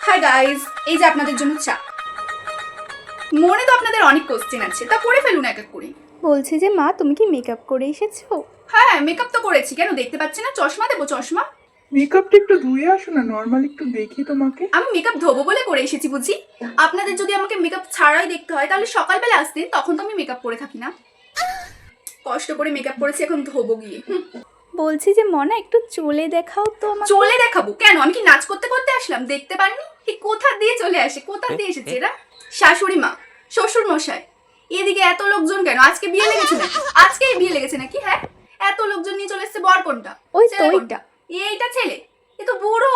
Hi guys, এই যে আপনাদের জন্য চা। মনে তো আপনাদের অনেক কোশ্চেন আছে, তা করে ফেলুন এক এক করে। বলছি যে মা, তুমি কি মেকআপ করে এসেছো? হ্যাঁ, মেকআপ তো করেছি, কেন দেখতে পাচ্ছি না? চশমা দেবো? চশমা? মেকআপটা একটু ধুয়ে আসো না, নর্মাল একটু দেখি তোমাকে। আমি মেকআপ ধোবো বলে করে এসেছি বুঝি? আপনাদের যদি আমাকে মেকআপ ছাড়াই দেখতে হয় তাহলে সকালবেলা আসতেন, তখন তো আমি মেকআপ করে থাকি না। কষ্ট করে মেকআপ করেছি, এখন ধোবো গিয়ে। বলছি যে মনা, একটু চলে দেখাও তো আমাকে। চলে দেখাবো কেন? আমি কি নাচ করতে করতে আসলাম? দেখতে পারিনি? ঠিক কোথা দিয়ে চলে আসে, কোথা দিয়ে এসেছে এরা? শাশুড়ি মা, শ্বশুর মশাই, এদিকে এত লোকজন কেন? আজকে বিয়ে লেগেছে নাকি? আজকেই বিয়ে লেগেছে নাকি? হ্যাঁ, এত লোকজন নিয়ে চলে এসেছে। বর কোনটা? ওই তো ছেলে ওইটা। কোনটা? এইটা ছেলে? এ তো বুড়ো।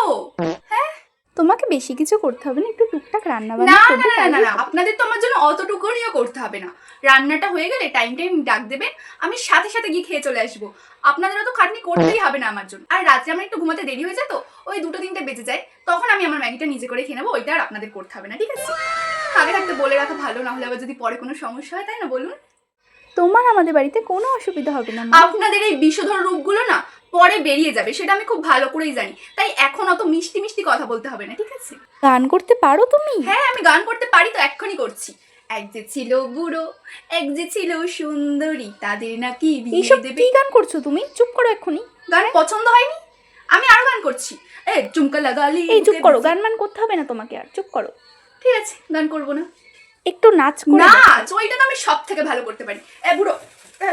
হ্যাঁ, তোমাকে বেশি কিছু করতে হবে না, একটু টুকটাক রান্না না বান্না না করবে না না তাহলেই না, হবে। আপনাদের তো আমার জন্য অতটুকুনিও করতে হবে না। রান্নাটা হয়ে গেলে টাইম টাইম ডাক দেবেন, আমি সাথে সাথে গিয়ে খেয়ে চলে আসবো। আপনাদেরও তো খাটনি করতেই হবে না আমার জন্য। আর রাত্রে আমার একটু ঘুমাতে দেরি হয়ে যায়, তো ওই 2-3টে বেজে যায়, তখন আমি আমার ম্যাগিটা নিজে করে খেয়ে নেবো। ওইটা আর আপনাদের করতে হবে না, ঠিক আছে? আগে থাকতে বলে রাখা ভালো, না হলে আবার যদি পরে কোনো সমস্যা হয়, তাই না? বলুন। তোমার আমাদের বাড়িতে কোনো অসুবিধা হবে না মা। আপনাদের এই বিষধর রূপগুলো না পরে বেরিয়ে যাবে, সেটা আমি খুব ভালো করেই জানি। তাই এখন অত মিষ্টি মিষ্টি কথা বলতে হবে না, ঠিক আছে? গান করতে পারো তুমি? হ্যাঁ, আমি গান করতে পারি, তো এক্ষুনি করছি। এক যে ছিল বুড়ো, এক যে ছিল সুন্দরী, তাদের নাকি এইসব বিয়ে দেবে। কি গান করছো তুমি? চুপ করো এক্ষুনি। গান পছন্দ হয়নি? আমি আরো গান করছি। এ চুমকা লাগালি। এই চুপ করো, গান মান করতে হবে না তোমাকে আর, চুপ করো। ঠিক আছে, গান করবো না। একটু নাচ করে দেখাও। নাচ ওইটা তো আমি সব থেকে ভালো করতে পারি। এ বুড়ো,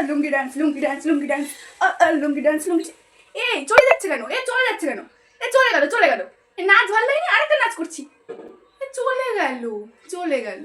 লুঙ্গি ডান্স, লুঙ্গি ডান্স, লুঙ্গি ডান্স, লুঙ্গি ডান্স, লুঙ্গি। এই চলে যাচ্ছে কেন? এ চলে যাচ্ছে কেন? এ চলে গেল, চলে গেল। এ নাচ ভালো লাগেনি, আরেকটা নাচ করছি। এ চলে গেল, চলে গেল।